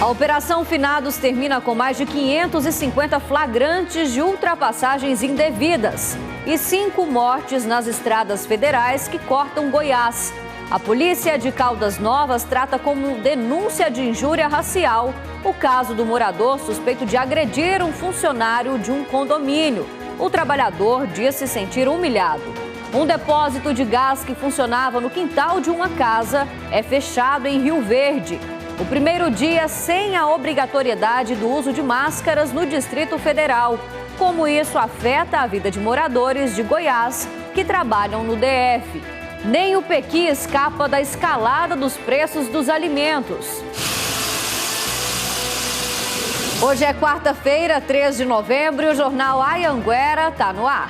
A Operação Finados termina com mais de 550 flagrantes de ultrapassagens indevidas e 5 mortes nas estradas federais que cortam Goiás. A polícia de Caldas Novas trata como denúncia de injúria racial o caso do morador suspeito de agredir um funcionário de um condomínio. O trabalhador diz se sentir humilhado. Um depósito de gás que funcionava no quintal de uma casa é fechado em Rio Verde. O primeiro dia sem a obrigatoriedade do uso de máscaras no Distrito Federal. Como isso afeta a vida de moradores de Goiás que trabalham no DF. Nem o Pequi escapa da escalada dos preços dos alimentos. Hoje é quarta-feira, 3 de novembro, e o jornal Anhanguera está no ar.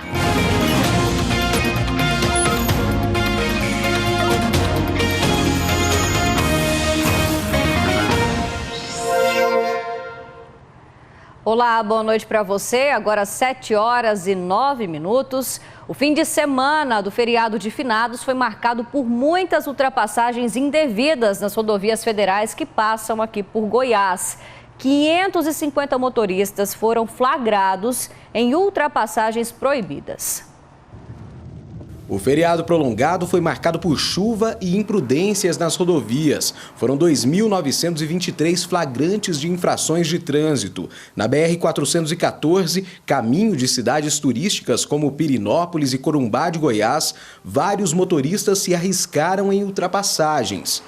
Olá, boa noite para você. Agora 7 horas e 9 minutos. O fim de semana do feriado de Finados foi marcado por muitas ultrapassagens indevidas nas rodovias federais que passam aqui por Goiás. 550 motoristas foram flagrados em ultrapassagens proibidas. O feriado prolongado foi marcado por chuva e imprudências nas rodovias. Foram 2.923 flagrantes de infrações de trânsito. Na BR-414, caminho de cidades turísticas como Pirinópolis e Corumbá de Goiás, vários motoristas se arriscaram em ultrapassagens.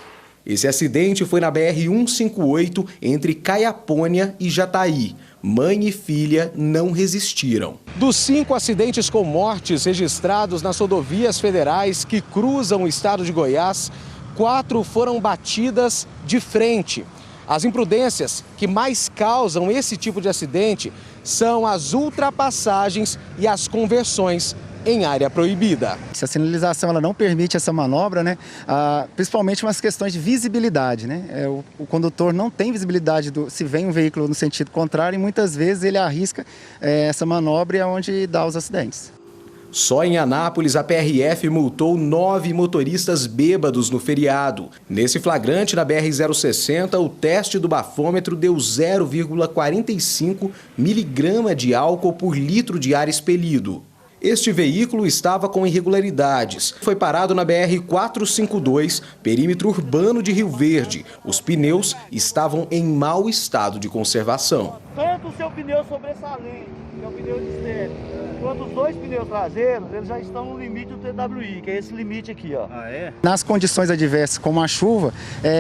Esse acidente foi na BR-158 entre Caiapônia e Jataí. Mãe e filha não resistiram. Dos 5 acidentes com mortes registrados nas rodovias federais que cruzam o estado de Goiás, 4 foram batidas de frente. As imprudências que mais causam esse tipo de acidente são as ultrapassagens e as conversões em área proibida. Se a sinalização ela não permite essa manobra, né, principalmente umas questões de visibilidade, né? O condutor não tem visibilidade se vem um veículo no sentido contrário e muitas vezes ele arrisca essa manobra e é onde dá os acidentes. Só em Anápolis, a PRF multou 9 motoristas bêbados no feriado. Nesse flagrante, na BR-060, o teste do bafômetro deu 0,45 miligrama de álcool por litro de ar expelido. Este veículo estava com irregularidades. Foi parado na BR-452, perímetro urbano de Rio Verde. Os pneus estavam em mau estado de conservação. Tanto o seu pneu sobressalente, que é o pneu de estéreo, quanto os 2 pneus traseiros, eles já estão no limite do TWI, que é esse limite aqui, ó. Nas condições adversas, como a chuva,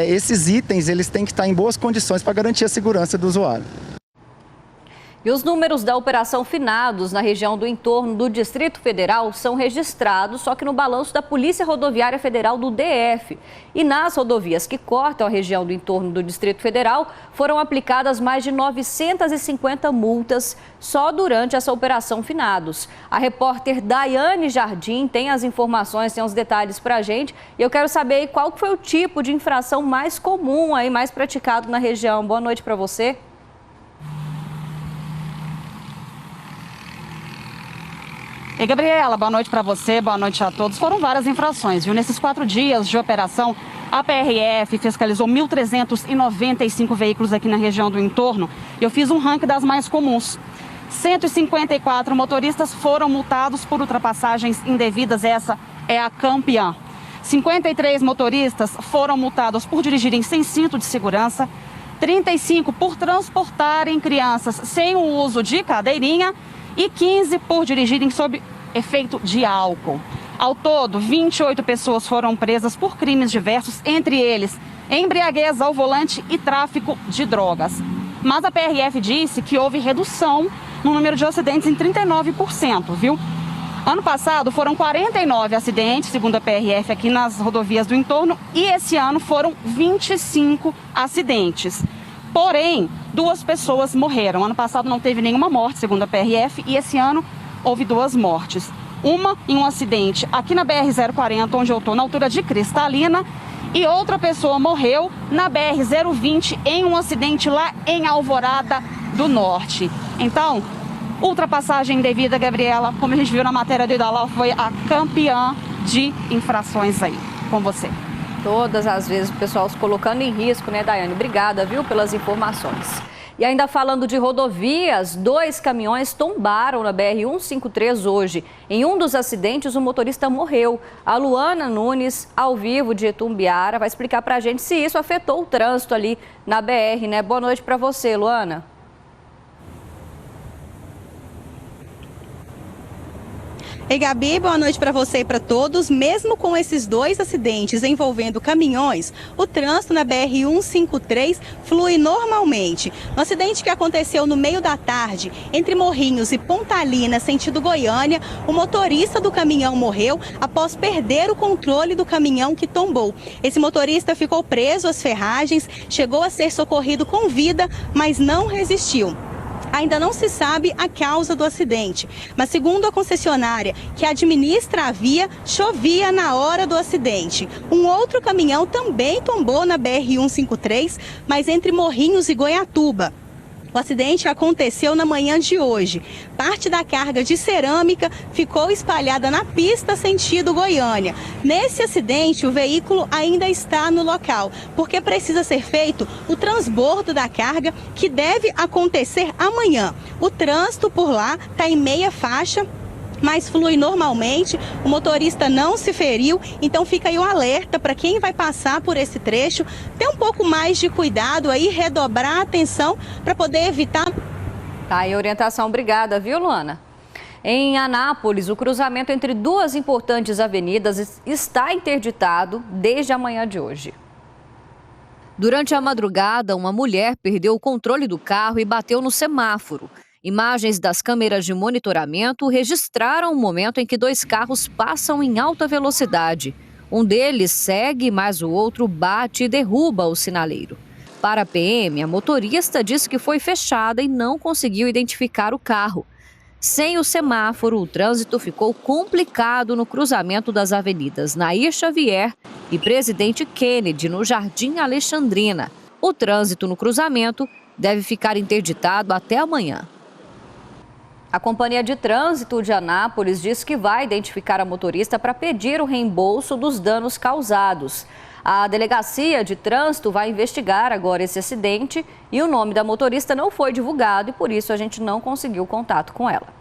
esses itens eles têm que estar em boas condições para garantir a segurança do usuário. E os números da Operação Finados na região do entorno do Distrito Federal são registrados, só que no balanço da Polícia Rodoviária Federal do DF. E nas rodovias que cortam a região do entorno do Distrito Federal, foram aplicadas mais de 950 multas só durante essa Operação Finados. A repórter Daiane Jardim tem as informações, tem os detalhes para a gente. E eu quero saber qual foi o tipo de infração mais comum, mais praticado na região. Boa noite para você. E Gabriela, boa noite para você, boa noite a todos. Foram várias infrações, viu? Nesses 4 dias de operação, a PRF fiscalizou 1.395 veículos aqui na região do entorno. Eu fiz um ranking das mais comuns. 154 motoristas foram multados por ultrapassagens indevidas, essa é a campeã. 53 motoristas foram multados por dirigirem sem cinto de segurança. 35 por transportarem crianças sem o uso de cadeirinha. E 15 por dirigirem sob efeito de álcool. Ao todo, 28 pessoas foram presas por crimes diversos, entre eles embriaguez ao volante e tráfico de drogas. Mas a PRF disse que houve redução no número de acidentes em 39%, viu? Ano passado foram 49 acidentes, segundo a PRF, aqui nas rodovias do entorno, e esse ano foram 25 acidentes. Porém, 2 pessoas morreram. Ano passado não teve nenhuma morte, segundo a PRF, e esse ano houve 2 mortes. Uma em um acidente aqui na BR-040, onde eu estou, na altura de Cristalina, e outra pessoa morreu na BR-020 em um acidente lá em Alvorada do Norte. Então, ultrapassagem indevida, Gabriela, como a gente viu na matéria do Idalau, foi a campeã de infrações aí. Com você. Todas as vezes o pessoal se colocando em risco, né, Daiane? Obrigada, viu, pelas informações. E ainda falando de rodovias, 2 caminhões tombaram na BR-153 hoje. Em um dos acidentes, o motorista morreu. A Luana Nunes, ao vivo de Itumbiara, vai explicar pra gente se isso afetou o trânsito ali na BR, né? Boa noite pra você, Luana. Ei, Gabi, boa noite para você e para todos. Mesmo com esses 2 acidentes envolvendo caminhões, o trânsito na BR-153 flui normalmente. No acidente que aconteceu no meio da tarde, entre Morrinhos e Pontalina, sentido Goiânia, o motorista do caminhão morreu após perder o controle do caminhão que tombou. Esse motorista ficou preso às ferragens, chegou a ser socorrido com vida, mas não resistiu. Ainda não se sabe a causa do acidente, mas segundo a concessionária que administra a via, chovia na hora do acidente. Um outro caminhão também tombou na BR-153, mas entre Morrinhos e Goiatuba. O acidente aconteceu na manhã de hoje. Parte da carga de cerâmica ficou espalhada na pista sentido Goiânia. Nesse acidente, o veículo ainda está no local, porque precisa ser feito o transbordo da carga, que deve acontecer amanhã. O trânsito por lá está em meia faixa, mas flui normalmente, o motorista não se feriu, então fica aí o alerta para quem vai passar por esse trecho, ter um pouco mais de cuidado aí, redobrar a atenção para poder evitar. Tá aí a orientação, obrigada, viu, Luana? Em Anápolis, o cruzamento entre 2 importantes avenidas está interditado desde a manhã de hoje. Durante a madrugada, uma mulher perdeu o controle do carro e bateu no semáforo. Imagens das câmeras de monitoramento registraram o momento em que 2 carros passam em alta velocidade. Um deles segue, mas o outro bate e derruba o sinaleiro. Para a PM, a motorista disse que foi fechada e não conseguiu identificar o carro. Sem o semáforo, o trânsito ficou complicado no cruzamento das avenidas Nair Xavier e Presidente Kennedy, no Jardim Alexandrina. O trânsito no cruzamento deve ficar interditado até amanhã. A Companhia de Trânsito de Anápolis diz que vai identificar a motorista para pedir o reembolso dos danos causados. A Delegacia de Trânsito vai investigar agora esse acidente e o nome da motorista não foi divulgado e por isso a gente não conseguiu contato com ela.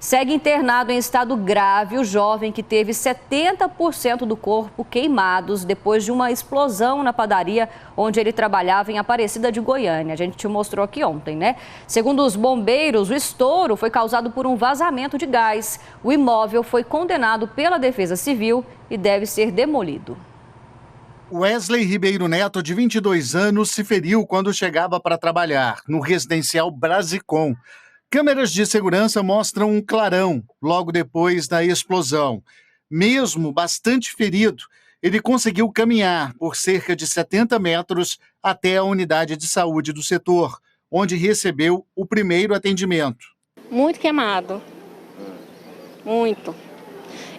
Segue internado em estado grave o jovem que teve 70% do corpo queimados depois de uma explosão na padaria onde ele trabalhava em Aparecida de Goiânia. A gente te mostrou aqui ontem, né? Segundo os bombeiros, o estouro foi causado por um vazamento de gás. O imóvel foi condenado pela Defesa Civil e deve ser demolido. Wesley Ribeiro Neto, de 22 anos, se feriu quando chegava para trabalhar no residencial Brasicom. Câmeras de segurança mostram um clarão logo depois da explosão. Mesmo bastante ferido, ele conseguiu caminhar por cerca de 70 metros até a unidade de saúde do setor, onde recebeu o primeiro atendimento. Muito queimado. Muito.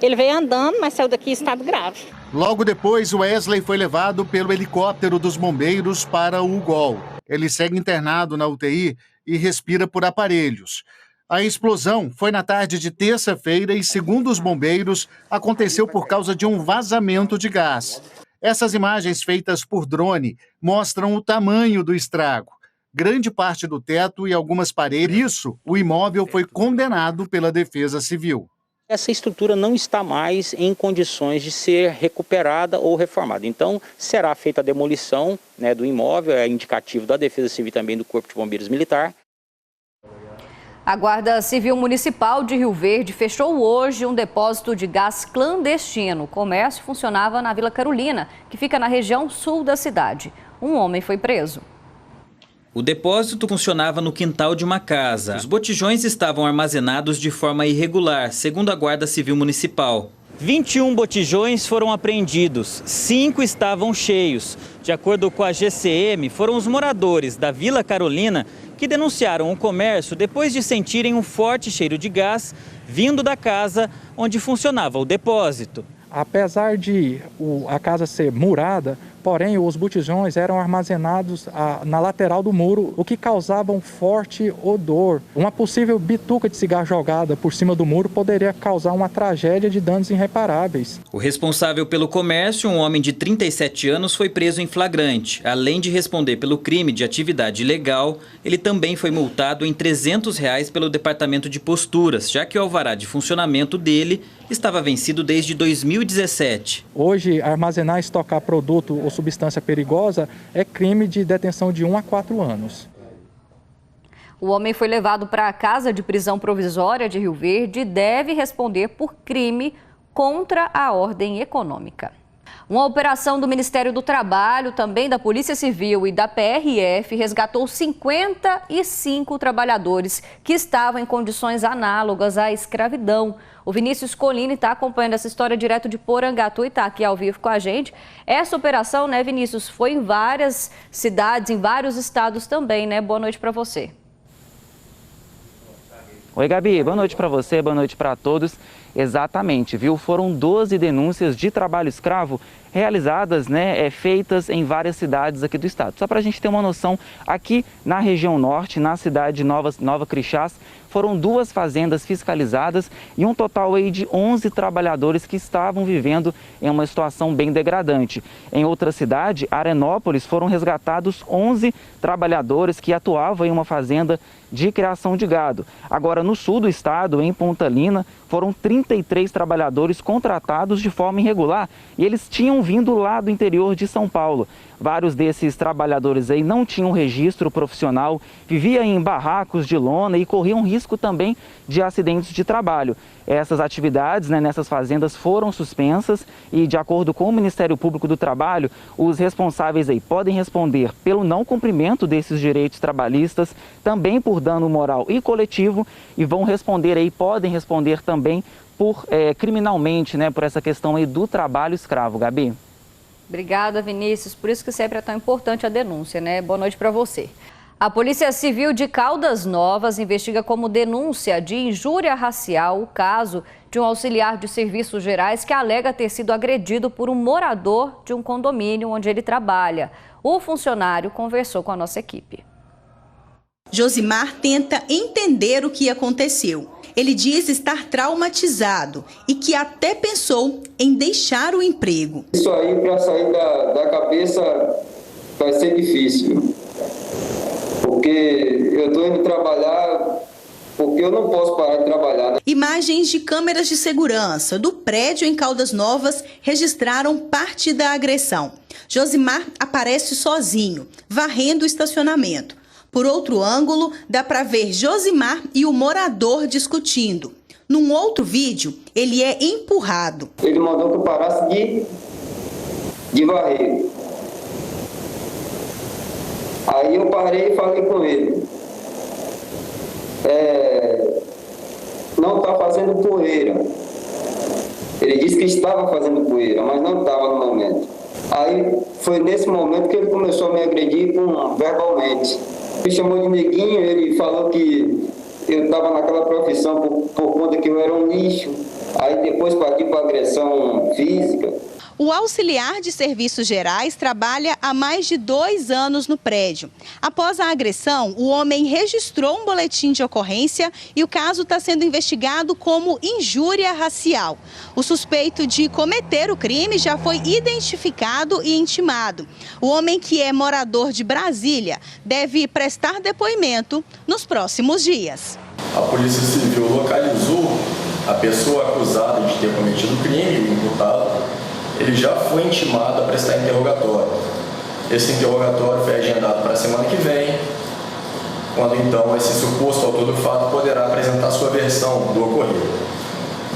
Ele veio andando, mas saiu daqui em estado grave. Logo depois, Wesley foi levado pelo helicóptero dos bombeiros para o UGOL. Ele segue internado na UTI e respira por aparelhos. A explosão foi na tarde de terça-feira e, segundo os bombeiros, aconteceu por causa de um vazamento de gás. Essas imagens feitas por drone mostram o tamanho do estrago. Grande parte do teto e algumas paredes. Isso, o imóvel foi condenado pela Defesa Civil. Essa estrutura não está mais em condições de ser recuperada ou reformada. Então, será feita a demolição, né, do imóvel, é indicativo da Defesa Civil e também do Corpo de Bombeiros Militar. A Guarda Civil Municipal de Rio Verde fechou hoje um depósito de gás clandestino. O comércio funcionava na Vila Carolina, que fica na região sul da cidade. Um homem foi preso. O depósito funcionava no quintal de uma casa. Os botijões estavam armazenados de forma irregular, segundo a Guarda Civil Municipal. 21 botijões foram apreendidos, 5 estavam cheios. De acordo com a GCM, foram os moradores da Vila Carolina que denunciaram o comércio depois de sentirem um forte cheiro de gás vindo da casa onde funcionava o depósito. Apesar de a casa ser murada, Porém, os botijões eram armazenados na lateral do muro, o que causava um forte odor. Uma possível bituca de cigarro jogada por cima do muro poderia causar uma tragédia de danos irreparáveis. O responsável pelo comércio, um homem de 37 anos, foi preso em flagrante. Além de responder pelo crime de atividade ilegal, ele também foi multado em R$ 300 pelo Departamento de Posturas, já que o alvará de funcionamento dele estava vencido desde 2017. Hoje, armazenar e estocar produto ou substância perigosa é crime de detenção de 1 a 4 anos. O homem foi levado para a casa de prisão provisória de Rio Verde e deve responder por crime contra a ordem econômica. Uma operação do Ministério do Trabalho, também da Polícia Civil e da PRF, resgatou 55 trabalhadores que estavam em condições análogas à escravidão. O Vinícius Colini está acompanhando essa história direto de Porangatu e está aqui ao vivo com a gente. Essa operação, né, Vinícius, foi em várias cidades, em vários estados também, né? Boa noite para você. Oi, Gabi, boa noite para você, boa noite para todos. Exatamente, viu? Foram 12 denúncias de trabalho escravo realizadas, feitas em várias cidades aqui do estado. Só para a gente ter uma noção, aqui na região norte, na cidade de Nova Crixás, foram 2 fazendas fiscalizadas e um total aí de 11 trabalhadores que estavam vivendo em uma situação bem degradante. Em outra cidade, Arenópolis, foram resgatados 11 trabalhadores que atuavam em uma fazenda de criação de gado. Agora, no sul do estado, em Pontalina, foram 33 trabalhadores contratados de forma irregular e eles tinham vindo lá do interior de São Paulo. Vários desses trabalhadores aí não tinham registro profissional, viviam em barracos de lona e corriam risco também de acidentes de trabalho. Essas atividades nessas fazendas foram suspensas e, de acordo com o Ministério Público do Trabalho, os responsáveis aí podem responder pelo não cumprimento desses direitos trabalhistas, também por dano moral e coletivo, e vão responder aí, podem responder também por criminalmente, por essa questão aí do trabalho escravo, Gabi. Obrigada, Vinícius. Por isso que sempre é tão importante a denúncia, né? Boa noite para você. A Polícia Civil de Caldas Novas investiga como denúncia de injúria racial o caso de um auxiliar de serviços gerais que alega ter sido agredido por um morador de um condomínio onde ele trabalha. O funcionário conversou com a nossa equipe. Josimar tenta entender o que aconteceu. Ele diz estar traumatizado e que até pensou em deixar o emprego. Isso aí, para sair da cabeça, vai ser difícil. Porque eu estou indo trabalhar, porque eu não posso parar de trabalhar. Imagens de câmeras de segurança do prédio em Caldas Novas registraram parte da agressão. Josimar aparece sozinho, varrendo o estacionamento. Por outro ângulo, dá para ver Josimar e o morador discutindo. Num outro vídeo, ele é empurrado. Ele mandou que eu parasse de varrer. Aí eu parei e falei com ele. Não está fazendo poeira. Ele disse que estava fazendo poeira, mas não estava no momento. Aí foi nesse momento que ele começou a me agredir verbalmente. Me chamou de neguinho, ele falou que eu estava naquela profissão por conta que eu era um lixo. Aí depois partiu para agressão física. O auxiliar de serviços gerais trabalha há mais de 2 anos no prédio. Após a agressão, o homem registrou um boletim de ocorrência e o caso está sendo investigado como injúria racial. O suspeito de cometer o crime já foi identificado e intimado. O homem, que é morador de Brasília, deve prestar depoimento nos próximos dias. A Polícia Civil localizou a pessoa acusada de ter cometido o crime, o imputado. Ele já foi intimado a prestar interrogatório. Esse interrogatório foi agendado para a semana que vem, quando então esse suposto autor do fato poderá apresentar sua versão do ocorrido.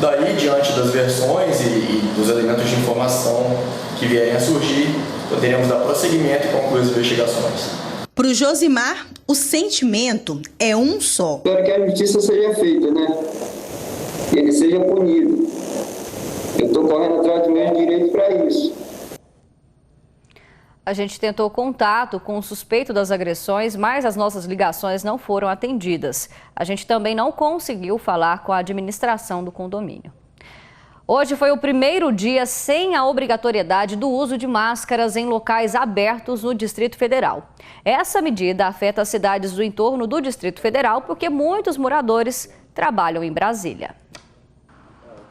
Daí, diante das versões e dos elementos de informação que vierem a surgir, poderemos dar prosseguimento e concluir as investigações. Para o Josimar, o sentimento é um só. Espero que a justiça seja feita, Que ele seja punido. Eu estou correndo atrás dos meus direitos para isso. A gente tentou contato com o suspeito das agressões, mas as nossas ligações não foram atendidas. A gente também não conseguiu falar com a administração do condomínio. Hoje foi o primeiro dia sem a obrigatoriedade do uso de máscaras em locais abertos no Distrito Federal. Essa medida afeta as cidades do entorno do Distrito Federal porque muitos moradores trabalham em Brasília.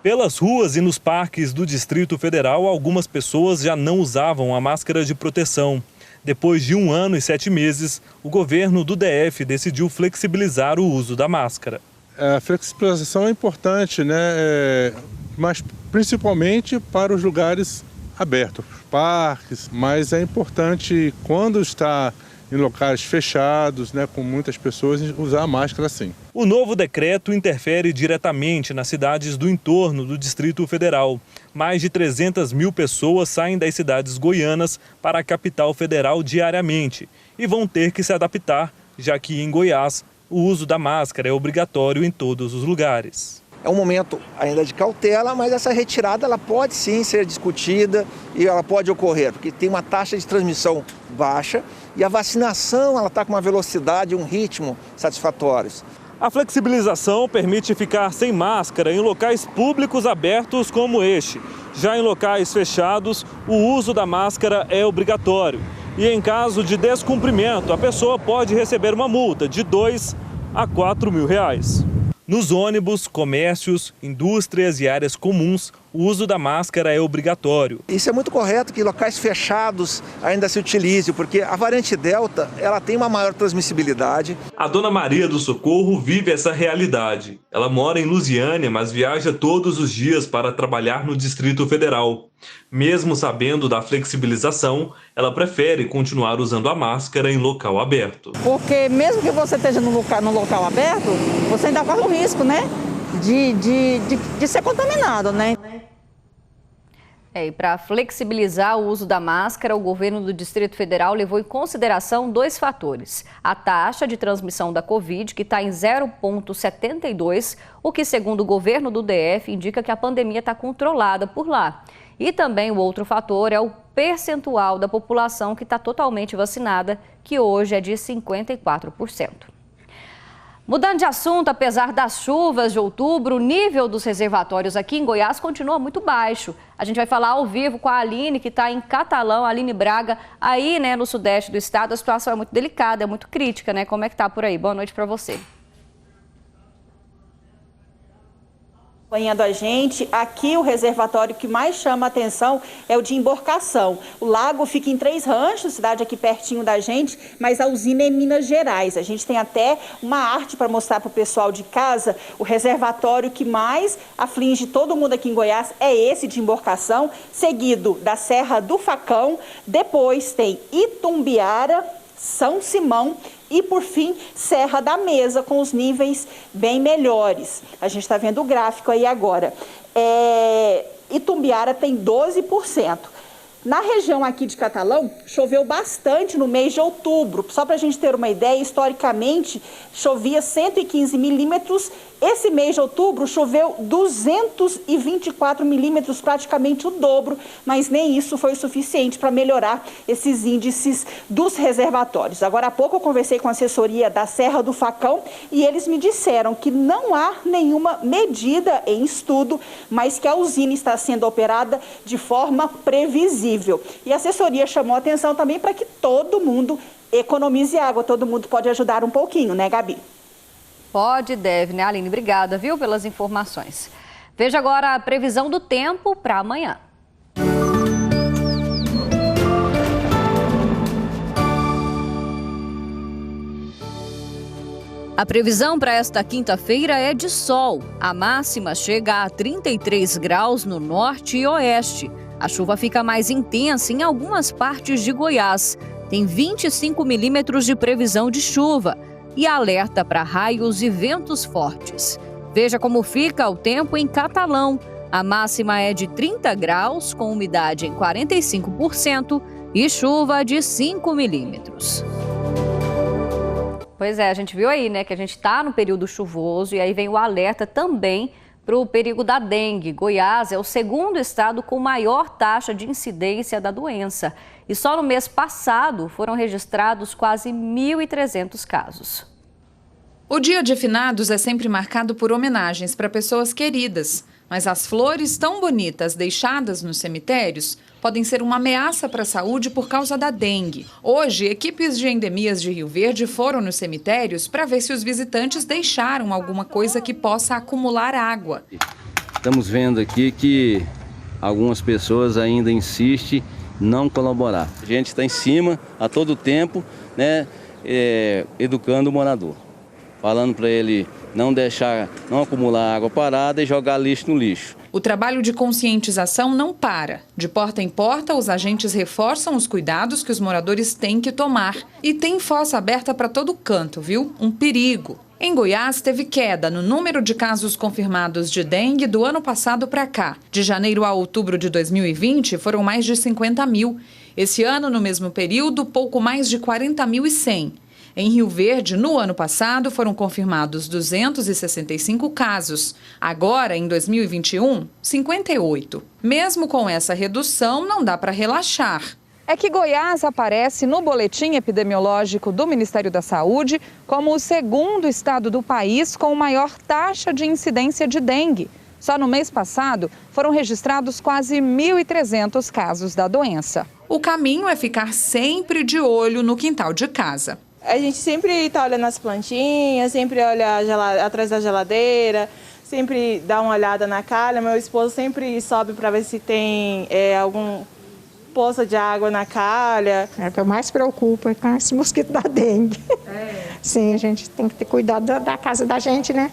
Pelas ruas e nos parques do Distrito Federal, algumas pessoas já não usavam a máscara de proteção. Depois de 1 ano e 7 meses, o governo do DF decidiu flexibilizar o uso da máscara. A flexibilização é importante, né? Mas principalmente para os lugares abertos, parques, mas é importante quando está em locais fechados, né, com muitas pessoas, usar a máscara sim. O novo decreto interfere diretamente nas cidades do entorno do Distrito Federal. Mais de 300 mil pessoas saem das cidades goianas para a capital federal diariamente e vão ter que se adaptar, já que em Goiás o uso da máscara é obrigatório em todos os lugares. É um momento ainda de cautela, mas essa retirada ela pode sim ser discutida e ela pode ocorrer, porque tem uma taxa de transmissão baixa e a vacinação ela está com uma velocidade e um ritmo satisfatórios. A flexibilização permite ficar sem máscara em locais públicos abertos como este. Já em locais fechados, o uso da máscara é obrigatório. E em caso de descumprimento, a pessoa pode receber uma multa de R$2 a R$4.000. Nos ônibus, comércios, indústrias e áreas comuns, o uso da máscara é obrigatório. Isso é muito correto que locais fechados ainda se utilize, porque a variante Delta ela tem uma maior transmissibilidade. A dona Maria do Socorro vive essa realidade. Ela mora em Lusiânia, mas viaja todos os dias para trabalhar no Distrito Federal. Mesmo sabendo da flexibilização, ela prefere continuar usando a máscara em local aberto. Porque mesmo que você esteja no local aberto, você ainda corre o risco, né? De ser contaminado, né? E para flexibilizar o uso da máscara, o governo do Distrito Federal levou em consideração 2 fatores. A taxa de transmissão da Covid, que está em 0,72, o que, segundo o governo do DF, indica que a pandemia está controlada por lá. E também o outro fator é o percentual da população que está totalmente vacinada, que hoje é de 54%. Mudando de assunto, apesar das chuvas de outubro, o nível dos reservatórios aqui em Goiás continua muito baixo. A gente vai falar ao vivo com a Aline, que está em Catalão, Aline Braga. Aí, né, no sudeste do estado, a situação é muito delicada, é muito crítica, né? Como é que tá por aí? Boa noite para você. Acompanhando a gente, aqui o reservatório que mais chama a atenção é o de Emborcação. O lago fica em Três Ranchos, cidade aqui pertinho da gente, mas a usina é em Minas Gerais. A gente tem até uma arte para mostrar para o pessoal de casa. O reservatório que mais aflige todo mundo aqui em Goiás é esse de Emborcação, seguido da Serra do Facão. Depois tem Itumbiara, São Simão e, por fim, Serra da Mesa, com os níveis bem melhores. A gente está vendo o gráfico aí agora. Itumbiara tem 12%. Na região aqui de Catalão, choveu bastante no mês de outubro. Só para a gente ter uma ideia, historicamente, chovia 115 milímetros. Esse mês de outubro choveu 224 milímetros, praticamente o dobro, mas nem isso foi o suficiente para melhorar esses índices dos reservatórios. Agora há pouco eu conversei com a assessoria da Serra do Facão e eles me disseram que não há nenhuma medida em estudo, mas que a usina está sendo operada de forma previsível. E a assessoria chamou a atenção também para que todo mundo economize água, todo mundo pode ajudar um pouquinho, né, Gabi? Pode e deve, né, Aline? Obrigada, viu, pelas informações. Veja agora a previsão do tempo para amanhã. A previsão para esta quinta-feira é de sol. A máxima chega a 33 graus no norte e oeste. A chuva fica mais intensa em algumas partes de Goiás. Tem 25 milímetros de previsão de chuva e alerta para raios e ventos fortes. Veja como fica o tempo em Catalão. A máxima é de 30 graus, com umidade em 45% e chuva de 5 milímetros. Pois é, a gente viu aí, né, que a gente está no período chuvoso e aí vem o alerta também para o perigo da dengue. Goiás é o segundo estado com maior taxa de incidência da doença. E só no mês passado foram registrados quase 1.300 casos. O Dia de Finados é sempre marcado por homenagens para pessoas queridas. Mas as flores tão bonitas deixadas nos cemitérios podem ser uma ameaça para a saúde por causa da dengue. Hoje, equipes de endemias de Rio Verde foram nos cemitérios para ver se os visitantes deixaram alguma coisa que possa acumular água. Estamos vendo aqui que algumas pessoas ainda insistem em não colaborar. A gente está em cima a todo tempo, né, educando o morador, falando para ele não acumular água parada e jogar lixo no lixo. O trabalho de conscientização não para. De porta em porta, os agentes reforçam os cuidados que os moradores têm que tomar. E tem fossa aberta para todo canto, viu? Um perigo. Em Goiás, teve queda no número de casos confirmados de dengue do ano passado para cá. De janeiro a outubro de 2020, foram mais de 50 mil. Esse ano, no mesmo período, pouco mais de 40.100. Em Rio Verde, no ano passado, foram confirmados 265 casos. Agora, em 2021, 58. Mesmo com essa redução, não dá para relaxar. É que Goiás aparece no boletim epidemiológico do Ministério da Saúde como o segundo estado do país com maior taxa de incidência de dengue. Só no mês passado, foram registrados quase 1.300 casos da doença. O caminho é ficar sempre de olho no quintal de casa. A gente sempre está olhando as plantinhas, sempre olha atrás da geladeira, sempre dá uma olhada na calha. Meu esposo sempre sobe para ver se tem algum poça de água na calha. O que eu mais preocupo é com esse mosquito da dengue. Sim, a gente tem que ter cuidado da casa da gente, né?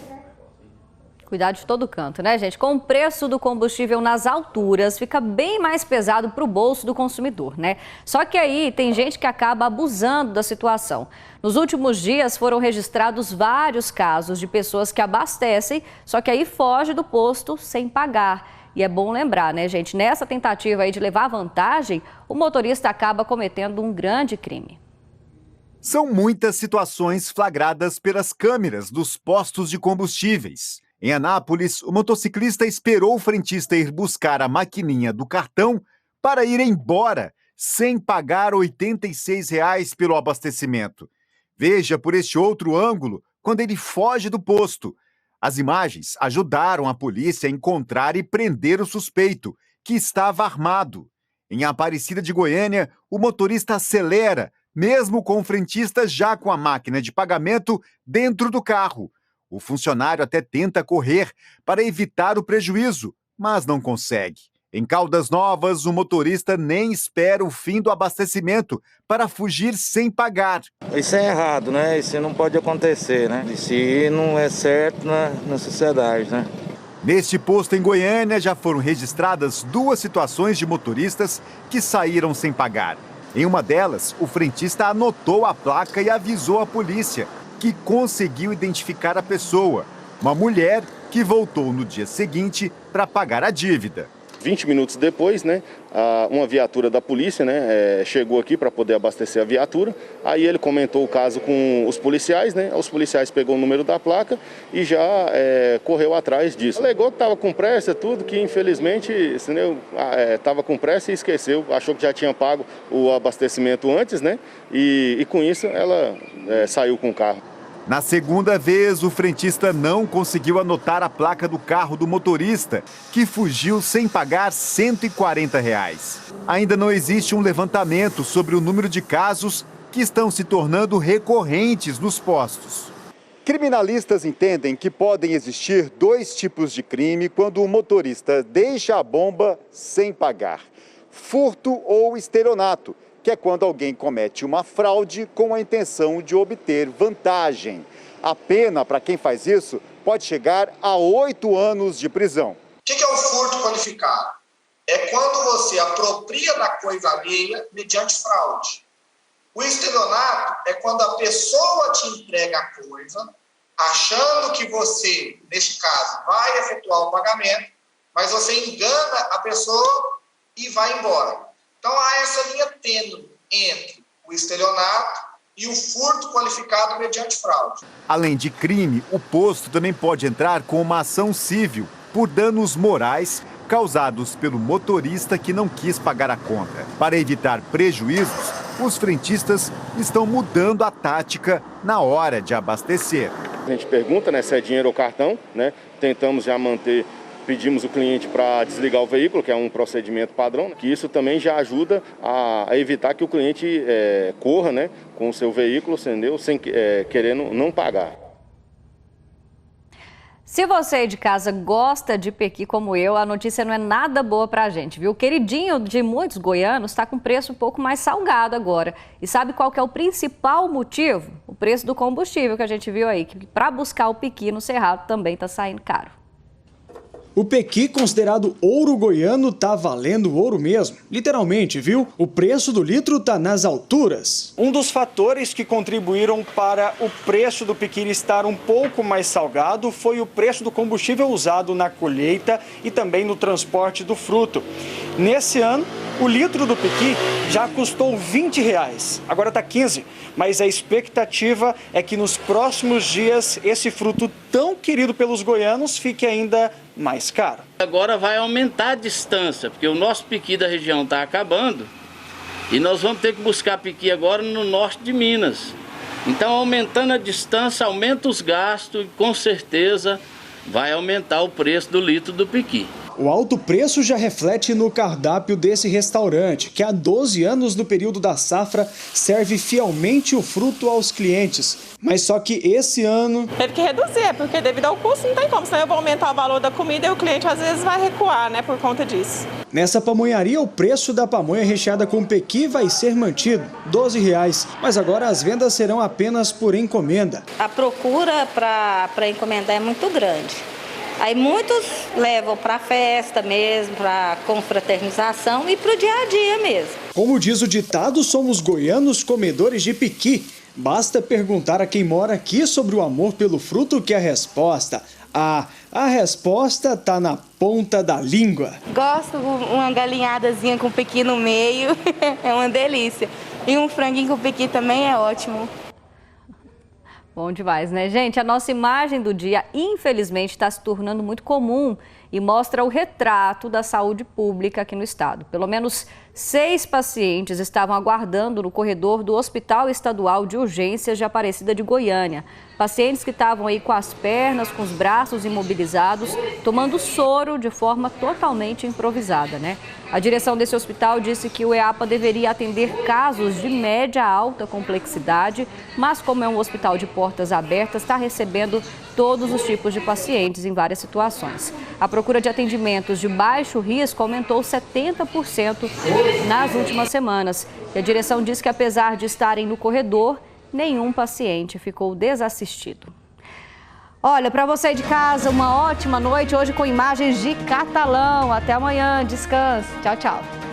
Cuidar de todo canto, né, gente? Com o preço do combustível nas alturas, fica bem mais pesado para o bolso do consumidor, né? Só que aí tem gente que acaba abusando da situação. Nos últimos dias foram registrados vários casos de pessoas que abastecem, só que aí foge do posto sem pagar. E é bom lembrar, né, gente? Nessa tentativa aí de levar vantagem, o motorista acaba cometendo um grande crime. São muitas situações flagradas pelas câmeras dos postos de combustíveis. Em Anápolis, o motociclista esperou o frentista ir buscar a maquininha do cartão para ir embora, sem pagar R$ 86 pelo abastecimento. Veja por este outro ângulo, quando ele foge do posto. As imagens ajudaram a polícia a encontrar e prender o suspeito, que estava armado. Em Aparecida de Goiânia, o motorista acelera, mesmo com o frentista já com a máquina de pagamento dentro do carro. O funcionário até tenta correr para evitar o prejuízo, mas não consegue. Em Caldas Novas, o motorista nem espera o fim do abastecimento para fugir sem pagar. Isso é errado, né? Isso não pode acontecer, né? Isso não é certo na sociedade, né? Neste posto em Goiânia já foram registradas 2 situações de motoristas que saíram sem pagar. Em uma delas, o frentista anotou a placa e avisou a polícia, que conseguiu identificar a pessoa, uma mulher que voltou no dia seguinte para pagar a dívida. 20 minutos depois, né, uma viatura da polícia, né, chegou aqui para poder abastecer a viatura. Aí ele comentou o caso com os policiais, né, os policiais pegou o número da placa e já correu atrás disso. Alegou que estava com pressa, tudo, que infelizmente estava com pressa e esqueceu, achou que já tinha pago o abastecimento antes, né, e com isso ela saiu com o carro. Na segunda vez, o frentista não conseguiu anotar a placa do carro do motorista, que fugiu sem pagar R$ 140. Ainda não existe um levantamento sobre o número de casos que estão se tornando recorrentes nos postos. Criminalistas entendem que podem existir 2 tipos de crime quando o motorista deixa a bomba sem pagar: furto ou estelionato, que é quando alguém comete uma fraude com a intenção de obter vantagem. A pena para quem faz isso pode chegar a 8 anos de prisão. O que é o furto qualificado? É quando você apropria da coisa alheia mediante fraude. O estelionato é quando a pessoa te entrega a coisa, achando que você, neste caso, vai efetuar o pagamento, mas você engana a pessoa e vai embora. Então há essa linha tênue entre o estelionato e o furto qualificado mediante fraude. Além de crime, o posto também pode entrar com uma ação civil por danos morais causados pelo motorista que não quis pagar a conta. Para evitar prejuízos, os frentistas estão mudando a tática na hora de abastecer. A gente pergunta, né, se é dinheiro ou cartão, né? Tentamos já manter pedimos o cliente para desligar o veículo, que é um procedimento padrão, que isso também já ajuda a evitar que o cliente corra, né, com o seu veículo, entendeu? Querendo não pagar. Se você aí de casa gosta de pequi como eu, a notícia não é nada boa pra gente, viu? O queridinho de muitos goianos está com preço um pouco mais salgado agora. E sabe qual que é o principal motivo? O preço do combustível que a gente viu aí, que para buscar o pequi no Cerrado também está saindo caro. O pequi, considerado ouro goiano, tá valendo ouro mesmo. Literalmente, viu? O preço do litro tá nas alturas. Um dos fatores que contribuíram para o preço do pequi estar um pouco mais salgado foi o preço do combustível usado na colheita e também no transporte do fruto. Nesse ano, o litro do pequi já custou R$20, agora está 15, mas a expectativa é que nos próximos dias esse fruto tão querido pelos goianos fique ainda mais caro. Agora vai aumentar a distância, porque o nosso pequi da região está acabando e nós vamos ter que buscar pequi agora no norte de Minas. Então, aumentando a distância, aumenta os gastos e com certeza vai aumentar o preço do litro do pequi. O alto preço já reflete no cardápio desse restaurante, que há 12 anos no período da safra serve fielmente o fruto aos clientes. Mas só que esse ano... Teve que reduzir, porque devido ao custo não tem como, senão eu vou aumentar o valor da comida e o cliente às vezes vai recuar, né, por conta disso. Nessa pamonharia, o preço da pamonha recheada com pequi vai ser mantido, R$12. Mas agora as vendas serão apenas por encomenda. A procura para encomendar é muito grande. Aí muitos levam para festa mesmo, para confraternização e para o dia a dia mesmo. Como diz o ditado, somos goianos comedores de pequi. Basta perguntar a quem mora aqui sobre o amor pelo fruto que a resposta tá na ponta da língua. Gosto de uma galinhadazinha com pequi no meio, é uma delícia. E um franguinho com pequi também é ótimo. Bom demais, né, gente? A nossa imagem do dia, infelizmente, está se tornando muito comum e mostra o retrato da saúde pública aqui no estado. Pelo menos 6 pacientes estavam aguardando no corredor do Hospital Estadual de Urgências de Aparecida de Goiânia. Pacientes que estavam aí com as pernas, com os braços imobilizados, tomando soro de forma totalmente improvisada, né? A direção desse hospital disse que o EAPA deveria atender casos de média a alta complexidade, mas como é um hospital de portas abertas, está recebendo todos os tipos de pacientes em várias situações. A procura de atendimentos de baixo risco aumentou 70% nas últimas semanas. E a direção diz que, apesar de estarem no corredor, nenhum paciente ficou desassistido. Olha, para você de casa, uma ótima noite hoje com imagens de Catalão. Até amanhã, descanse. Tchau, tchau.